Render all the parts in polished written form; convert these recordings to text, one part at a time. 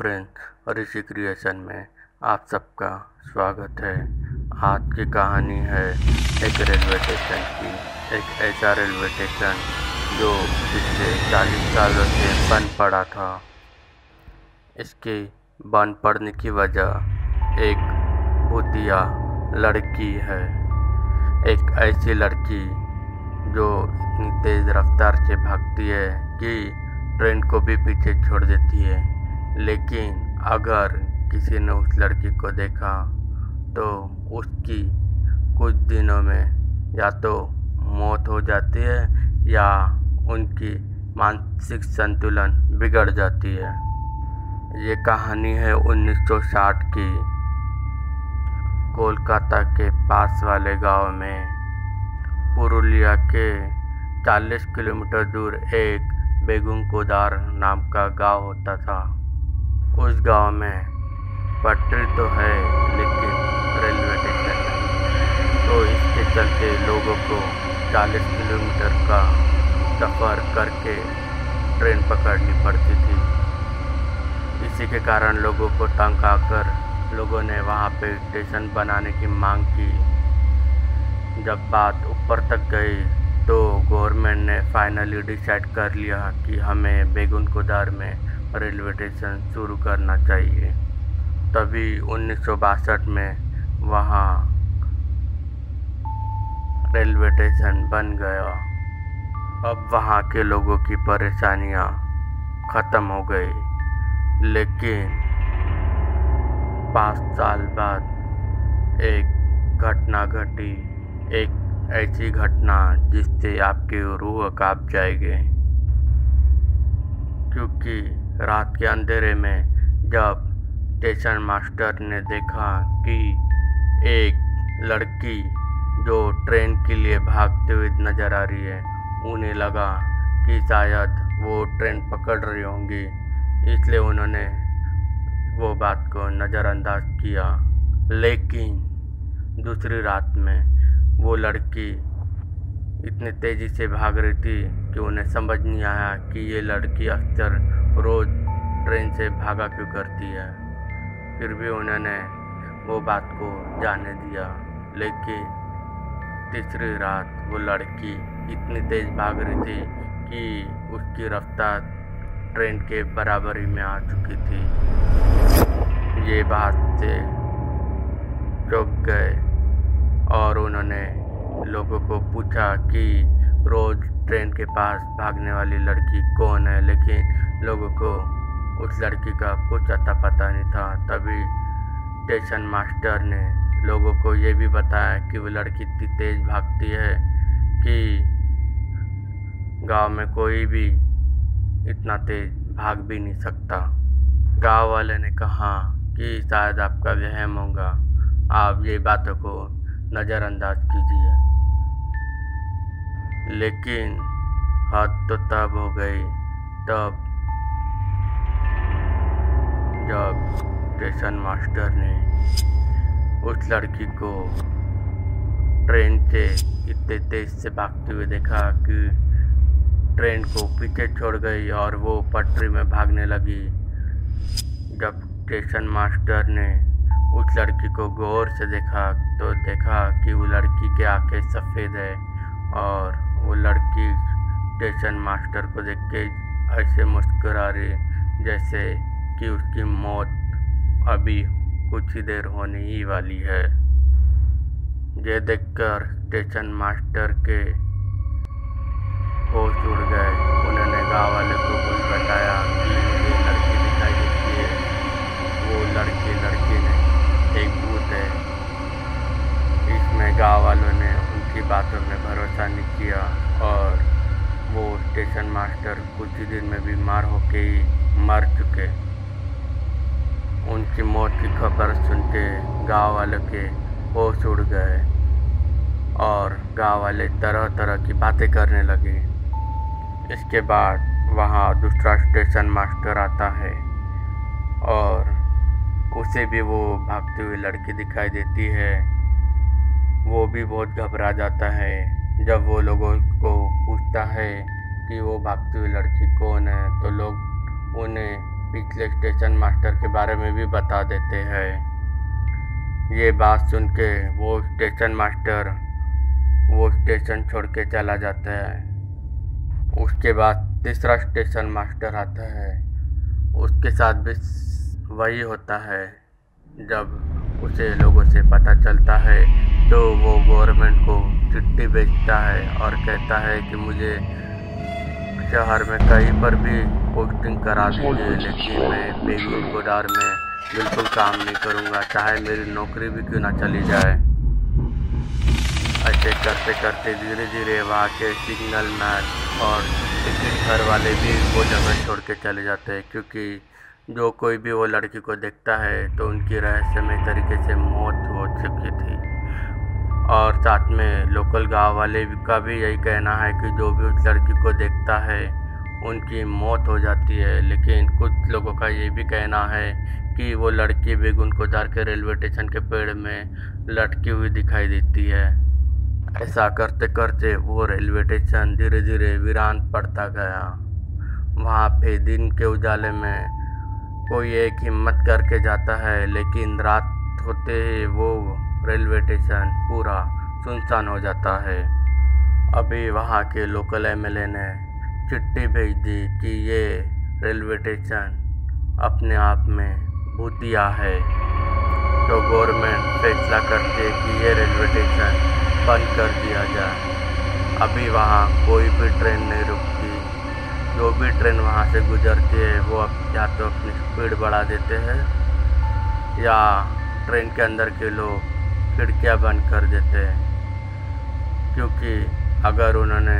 Friends, ऋषि creation में आप सबका स्वागत है। आज की कहानी है एक रेलवे स्टेशन की। एक ऐसा रेलवे स्टेशन जो पिछले 40 सालों से बंद पड़ा था। इसके बंद पड़ने की वजह एक भूतिया लड़की है। एक ऐसी लड़की जो इतनी तेज़ रफ्तार से भागती है कि ट्रेन को भी पीछे छोड़ देती है। लेकिन अगर किसी ने उस लड़की को देखा तो उसकी कुछ दिनों में या तो मौत हो जाती है या उनकी मानसिक संतुलन बिगड़ जाती है। ये कहानी है 1960 की। कोलकाता के पास वाले गांव में पुरुलिया के 40 किलोमीटर दूर एक बेगुनकोदार नाम का गांव होता था। उस गांव में पटरी तो है लेकिन रेलवे स्टेशन नहीं, तो इसके चलते लोगों को 40 किलोमीटर का सफ़र करके ट्रेन पकड़नी पड़ती थी। इसी के कारण लोगों को तंग आकर लोगों ने वहां पे स्टेशन बनाने की मांग की। जब बात ऊपर तक गई तो गवर्नमेंट ने फाइनली डिसाइड कर लिया कि हमें बेगुनकोदार में रेलवे स्टेशन शुरू करना चाहिए। तभी 1962 में वहाँ रेलवे स्टेशन बन गया। अब वहाँ के लोगों की परेशानियाँ ख़त्म हो गई। लेकिन 5 साल बाद एक घटना घटी, एक ऐसी घटना जिससे आपकी रूह कांप जाएगी। क्योंकि रात के अंधेरे में जब स्टेशन मास्टर ने देखा कि एक लड़की जो ट्रेन के लिए भागते हुए नज़र आ रही है, उन्हें लगा कि शायद वो ट्रेन पकड़ रही होंगी, इसलिए उन्होंने वो बात को नज़रअंदाज किया। लेकिन दूसरी रात में वो लड़की इतनी तेज़ी से भाग रही थी कि उन्हें समझ नहीं आया कि ये लड़की अक्सर रोज़ ट्रेन से भागा क्यों करती है। फिर भी उन्होंने वो बात को जाने दिया। लेकिन तीसरी रात वो लड़की इतनी तेज़ भाग रही थी कि उसकी रफ्तार ट्रेन के बराबरी में आ चुकी थी। ये बात से चौंक गए और उन्होंने लोगों को पूछा कि रोज़ ट्रेन के पास भागने वाली लड़की कौन है। लेकिन लोगों को उस लड़की का कुछ अता पता नहीं था। तभी स्टेशन मास्टर ने लोगों को ये भी बताया कि वो लड़की इतनी तेज़ भागती है कि गांव में कोई भी इतना तेज़ भाग भी नहीं सकता। गांव वाले ने कहा कि शायद आपका वहम होगा, आप ये बातों को नज़रअंदाज कीजिए। लेकिन हद तो तब हो गई तब जब स्टेशन मास्टर ने उस लड़की को ट्रेन से इतने तेज से भागते हुए देखा कि ट्रेन को पीछे छोड़ गई और वो पटरी में भागने लगी। जब स्टेशन मास्टर ने उस लड़की को गौर से देखा तो देखा कि वो लड़की की आंखें सफ़ेद है और वो लड़की स्टेशन मास्टर को देख के ऐसे मुस्कुरा रही जैसे कि उसकी मौत अभी कुछ ही देर होने ही वाली है। ये देखकर स्टेशन मास्टर के होश उड़ गए। उन्होंने गाँव वाले को कुछ बताया कि मुझे लड़की दिखाई देती है। वो लड़की नहीं, एक भूत है। इसमें गाँव वालों ने उनकी बातों में भरोसा नहीं किया और वो स्टेशन मास्टर कुछ ही दिन में बीमार होके ही मर चुके। उनकी मौत की खबर सुनते गाँव वालों के होश उड़ गए और गाँव वाले तरह तरह की बातें करने लगे। इसके बाद वहाँ दूसरा स्टेशन मास्टर आता है और उसे भी वो भागती हुई लड़की दिखाई देती है। वो भी बहुत घबरा जाता है। जब वो लोगों को पूछता है कि वो भागती हुई लड़की कौन है तो लोग उन्हें पिछले स्टेशन मास्टर के बारे में भी बता देते हैं। ये बात सुन के वो स्टेशन मास्टर वो स्टेशन छोड़ के चला जाता है। उसके बाद तीसरा स्टेशन मास्टर आता है। उसके साथ भी वही होता है। जब उसे लोगों से पता चलता है तो वो गवर्नमेंट को चिट्ठी भेजता है और कहता है कि मुझे शहर में कहीं पर भी पोस्टिंग करा दीजिए, लेकिन मैं बेगुनगोदार में बिल्कुल काम नहीं करूँगा, चाहे मेरी नौकरी भी क्यों ना चली जाए। ऐसे करते करते धीरे धीरे वहाँ के सिग्नल मैन और टिकट घर वाले भी वो जगह छोड़ के चले जाते हैं, क्योंकि जो कोई भी वो लड़की को देखता है तो उनकी रहस्यमय तरीके से मौत हो चुकी थी। और साथ में लोकल गांव वाले का भी यही कहना है कि जो भी उस लड़की को देखता है उनकी मौत हो जाती है। लेकिन कुछ लोगों का ये भी कहना है कि वो लड़की बेगुनगोदार के रेलवे स्टेशन के पेड़ में लटकी हुई दिखाई देती है। ऐसा करते करते वो रेलवे स्टेशन धीरे धीरे वीरान पड़ता गया। वहाँ पे दिन के उजाले में कोई एक हिम्मत करके जाता है, लेकिन रात होते ही वो रेलवे स्टेशन पूरा सुनसान हो जाता है। अभी वहाँ के लोकल एमएलए ने चिट्ठी भेज दी कि ये रेलवे स्टेशन अपने आप में भूतिया है, तो गवर्नमेंट फैसला करती है कि ये रेलवे स्टेशन बंद कर दिया जाए। अभी वहाँ कोई भी ट्रेन नहीं रुकती। जो भी ट्रेन वहाँ से गुजरती है वो या तो अपनी स्पीड बढ़ा देते हैं या ट्रेन के अंदर के लोग खिड़कियाँ बंद कर देते हैं, क्योंकि अगर उन्होंने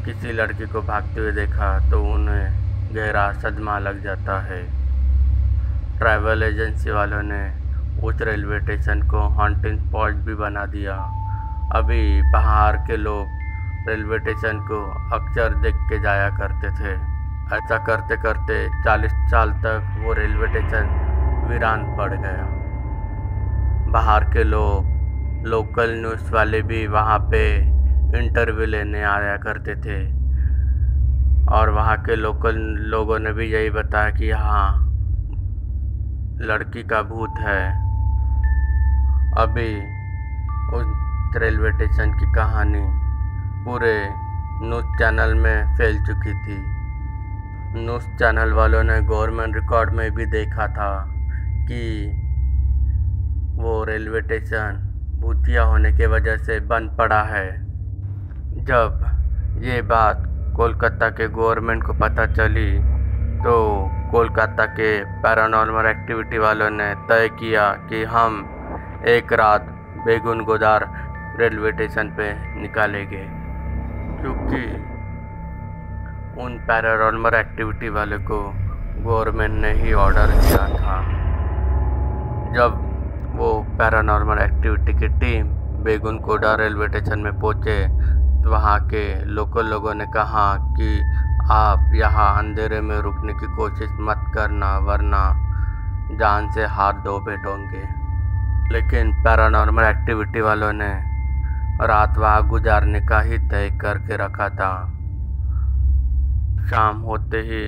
किसी लड़की को भागते हुए देखा तो उन्हें गहरा सदमा लग जाता है। ट्रैवल एजेंसी वालों ने उस रेलवे स्टेशन को हॉन्टिंग स्पॉट भी बना दिया। अभी बाहर के लोग रेलवे स्टेशन को अक्सर देख के जाया करते थे। ऐसा करते करते 40 साल तक वो रेलवे स्टेशन वीरान पड़ गया। बाहर के लोग, लोकल न्यूज़ वाले भी वहाँ पे इंटरव्यू लेने आया करते थे और वहाँ के लोकल लोगों ने भी यही बताया कि यहाँ लड़की का भूत है। अभी उस रेलवे स्टेशन की कहानी पूरे न्यूज़ चैनल में फैल चुकी थी। न्यूज़ चैनल वालों ने गवर्नमेंट रिकॉर्ड में भी देखा था कि वो रेलवे स्टेशन भूतिया होने के वजह से बंद पड़ा है। जब ये बात कोलकाता के गवर्नमेंट को पता चली तो कोलकाता के पैरानॉर्मल एक्टिविटी वालों ने तय किया कि हम एक रात बेगुनगोदार रेलवे स्टेशन पे निकालेंगे, क्योंकि उन पैरानॉर्मल एक्टिविटी वाले को गवर्नमेंट ने ही ऑर्डर दिया था। जब वो पैरानॉर्मल एक्टिविटी की टीम बेगुनगोदार रेलवे स्टेशन में पहुंचे तो वहाँ के लोकल लोगों ने कहा कि आप यहाँ अंधेरे में रुकने की कोशिश मत करना, वरना जान से हाथ धो बैठोगे। लेकिन पैरानॉर्मल एक्टिविटी वालों ने रात वहाँ गुजारने का ही तय करके रखा था। शाम होते ही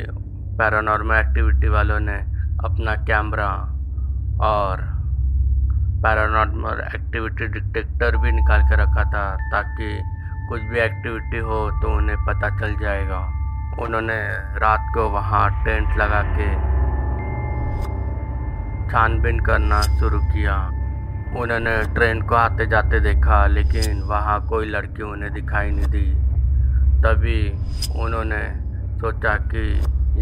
पैरानॉर्मल एक्टिविटी वालों ने अपना कैमरा और पैरानॉर्मल एक्टिविटी डिटेक्टर भी निकाल के रखा था, ताकि कुछ भी एक्टिविटी हो तो उन्हें पता चल जाएगा। उन्होंने रात को वहाँ टेंट लगा के छानबीन करना शुरू किया। उन्होंने ट्रेन को आते जाते देखा, लेकिन वहाँ कोई लड़की उन्हें दिखाई नहीं दी। तभी उन्होंने सोचा कि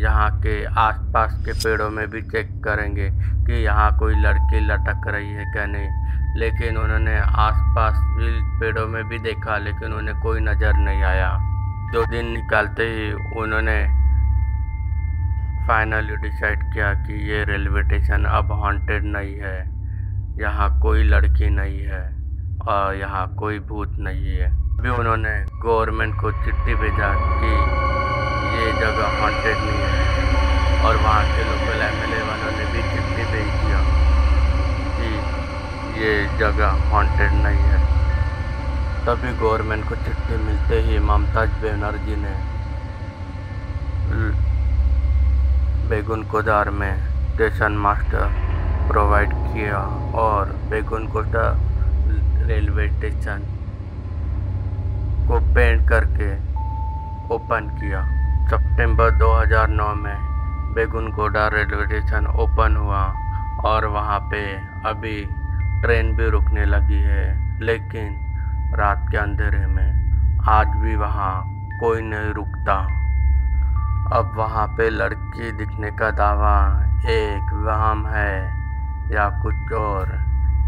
यहाँ के आसपास के पेड़ों में भी चेक करेंगे कि यहाँ कोई लड़की लटक रही है क्या नहीं। लेकिन उन्होंने आसपास भी पेड़ों में भी देखा, लेकिन उन्हें कोई नज़र नहीं आया। 2 दिन निकालते ही उन्होंने फाइनली डिसाइड किया कि ये रेलवे स्टेशन अब हॉन्टेड नहीं है, यहाँ कोई लड़की नहीं है और यहाँ कोई भूत नहीं है। अभी उन्होंने गवर्नमेंट को चिट्ठी भेजा कि ये जगह हॉन्टेड नहीं है, और वहाँ के लोकल एमएलए वालों ने भी चिट्ठी भेज दिया कि ये जगह हॉन्टेड नहीं है। तभी गवर्नमेंट को चिट्ठी मिलते ही ममताज बनर्जी ने बेगुनकोदार में स्टेशन मास्टर प्रोवाइड किया और बेगुनकोदार रेलवे स्टेशन को पेंट करके ओपन किया। सितंबर 2009 में बेगुनकोडा रेलवे स्टेशन ओपन हुआ और वहाँ पे अभी ट्रेन भी रुकने लगी है, लेकिन रात के अंधेरे में आज भी वहाँ कोई नहीं रुकता। अब वहाँ पे लड़की दिखने का दावा एक वहम है या कुछ और,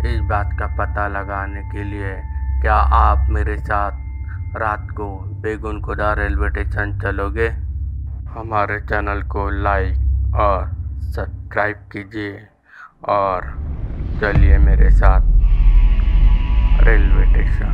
इस बात का पता लगाने के लिए क्या आप मेरे साथ रात को बेगुनकोडा रेलवे स्टेशन चलोगे? हमारे चैनल को लाइक और सब्सक्राइब कीजिए और चलिए मेरे साथ रेलवे स्टेशन।